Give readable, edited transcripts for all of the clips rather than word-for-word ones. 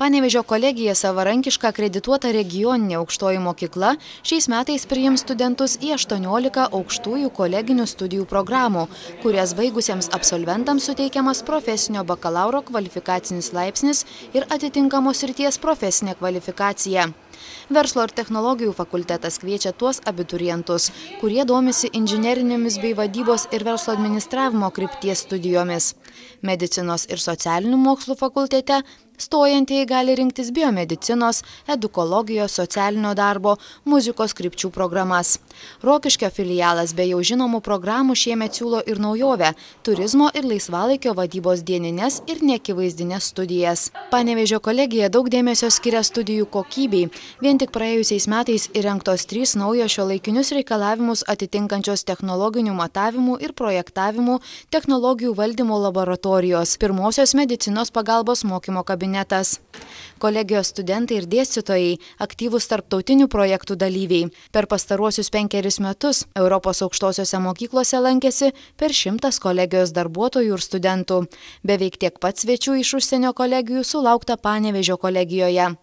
Panevėžio kolegija savarankiška akredituota regioninė aukštoji mokykla šiais metais priims studentus į 18 aukštųjų koleginių studijų programų, kurias baigusiems absolventams suteikiamas profesinio bakalauro kvalifikacinis laipsnis ir atitinkamos srities profesinė kvalifikacija. Verslo ir technologijų fakultetas kviečia tuos abiturientus, kurie domisi inžinerinėmis bei vadybos ir verslo administravimo krypties studijomis. Medicinos ir socialinių mokslų fakultete stojantieji gali rinktis biomedicinos, edukologijos, socialinio darbo, muzikos krypčių programas. Rokiškio filialas be jau žinomų programų šiemet siūlo ir naujovę – turizmo ir laisvalaikio vadybos dienines ir neakivaizdines studijas. Panevėžio kolegija daug dėmesio skiria studijų kokybei. Vien tik praėjusiais metais įrengtos 3 naujos šiuolaikinius reikalavimus atitinkančios technologinių matavimų ir projektavimų technologijų valdymo laboratorijos, pirmosios medicinos pagalbos mokymo kabinetas. Kolegijos studentai ir dėstytojai aktyvūs tarptautinių projektų dalyviai. Per pastaruosius 5 metus Europos aukštosiose mokyklose lankėsi per 100 kolegijos darbuotojų ir studentų. Beveik tiek pat svečių iš užsienio kolegijų sulaukta Panevėžio kolegijoje.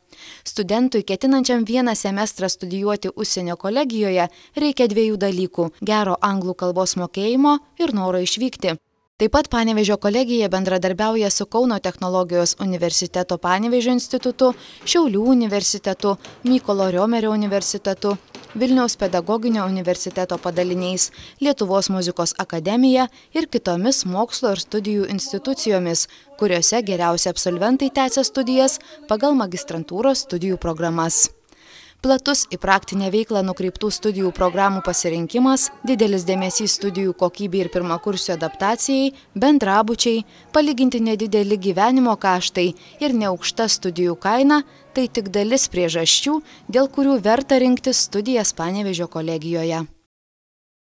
Studentui, ketinančiam vieną semestrą studijuoti užsienio kolegijoje, reikia 2 dalykų – gero anglų kalbos mokėjimo ir noro išvykti. Taip pat Panevėžio kolegija bendradarbiauja su Kauno technologijos universiteto Panevėžio institutu, Šiaulių universitetu, Mykolo Riomerio universitetu, Vilniaus pedagoginio universiteto padaliniais, Lietuvos muzikos akademija ir kitomis mokslo ir studijų institucijomis, kuriuose geriausi absolventai tęsia studijas pagal magistrantūros studijų programas. Platus į praktinę veiklą nukreiptų studijų programų pasirinkimas, didelis dėmesys studijų kokybei ir pirmakursių adaptacijai, bendrabučiai, palyginti nedideli gyvenimo kaštai ir neaukšta studijų kaina – tai tik dalis priežasčių, dėl kurių verta rinktis studijas Panevėžio kolegijoje.